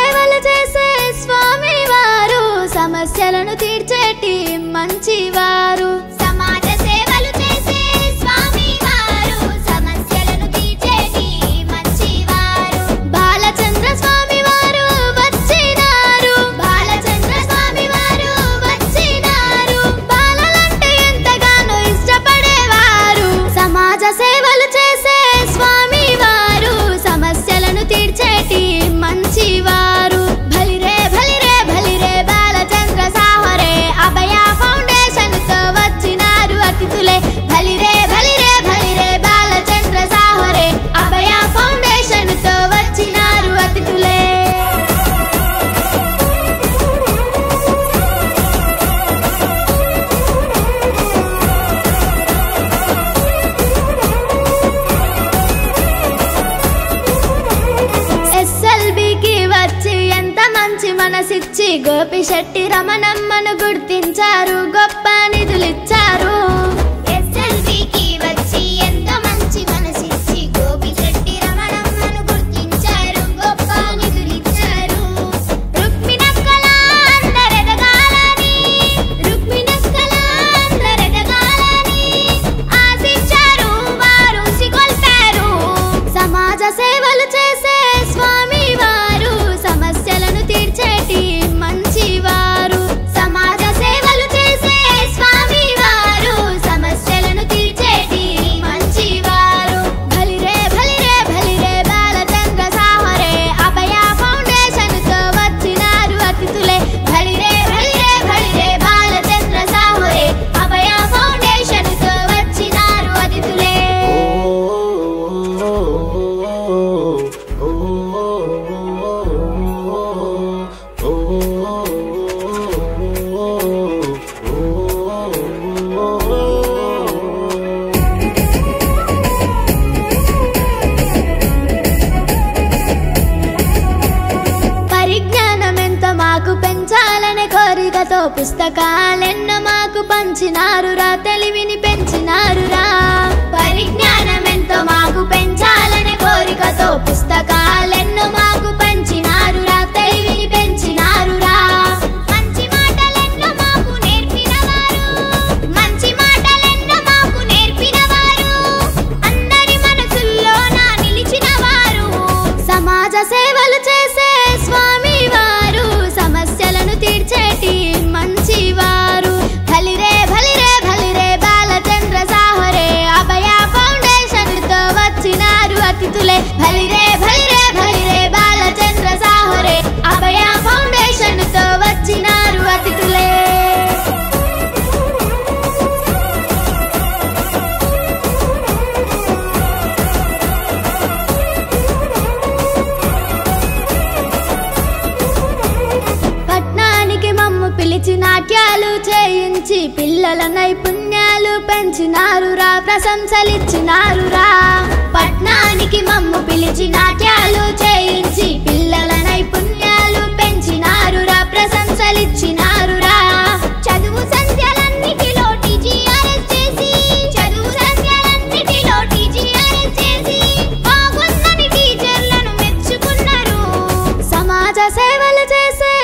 సేవలు చేసే స్వామి వారు సమస్యలను తీర్చేటి మంచివారు సమాజ సేవలు చేసే స్వామి వారు సమస్యలను తీర్చేటి మంచివారు బాలచంద్ర స్వామి వారు వచ్చినారు బాలచంద్ర స్వామి వారు వచ్చినారు బాలలంటే ఎంతగానో ఇష్టపడేవారు సమాజ సేవలు చేసే స్వామి వారు సమస్యలను తీర్చేటి మంచివారు భలిరే భలిరే భలిరే బాలచంద్ర సాహరే అభయ ఫౌండేషన్ తో వచ్చినారు అతిథులే భలిరే భలిరే భలిరే బాలచంద్ర సాహరే అభయ ఫౌండేషన్ తో వచ్చినారు అతిథులే ఎస్ఎల్బికి వచ్చి ఎంత మంచి మనసిచ్చి గోపిశెట్టి రమణమ్మను గుర్తించారు గొప్ప నిధులిచ్చారు ఎస్ఎల్బికి వచ్చి ఎంత మంచి మనసిచ్చి గోపిశెట్టి రమణమ్మను గుర్తించారు గొప్ప నిధులిచ్చారు రుక్మిణక్కల అందరెదగాలని రుక్మిణక్కల అందరెదగాలని ఆశించారు వారు సిగొల్పారు సమాజ సేవలు చేసే స్వామి వారు సమస్యలను తీర్చేటి మంచివారు సమాజ సేవలు చేసే స్వామి వారు సమస్యలను తీర్చేటి మంచివారు భలిరే భలిరే భలిరే బాలచంద్ర సాహరే అభయ ఫౌండేషన్ తో వచ్చినారు అతిథులే భలిరే భలిరే భలిరే బాలచంద్ర సాహరే అభయ ఫౌండేషన్ తో వచ్చినారు అతిథులే పరిజ్ఞానం ఎంత మాకు పెంచాలనే కోరికతో పుస్తకాలెన్నో మాకు పంచినారురా తెలివిని పెంచినారురా పరిజ్ఞానం ఎంతో మాకు పెంచాలనే కోరికతో పుస్తకాలెన్నో మాకు పంచినారురా తెలివిని పెంచినారురా మంచి మాటలెన్నో మాకు నేర్పినవారు మంచి మాటలెన్నో మాకు నేర్పినవారు అందరి మనసుల్లోన నిలిచినవారు సమాజ సేవలు చేసే స్వామి వారు సమస్యలను తీర్చేటి మంచివారు భలిరే భలిరే భలిరే బాలచంద్ర సాహరే అభయ ఫౌండేషన్ తో వచ్చినారు అతిథులే భలిరే భలిరే భలిరే బాలచంద్ర సాహరే అభయ ఫౌండేషన్ తో వచ్చినారు అతిథులే పట్నానికి మమ్ము పిలిచి నాట్యాలు చేయించి పిల్లల నైపుణ్యాలు పెంచినారురా ప్రశంసలిచ్చినారురా పట్నానికి మమ్ము పిలిచి నాట్యాలు చేయించి పిల్లల నైపుణ్యాలు పెంచినారురా ప్రశంసలిచ్చినారురా చదువు సంధ్యలన్నిటిలో టీజీఆర్ఎస్ చేసి చదువు సంధ్యలన్నిటిలో టీజీఆర్ఎస్ చేసి బాగుందని టీచర్లను మెచ్చుకున్నారు సమాజ సేవలు చేసే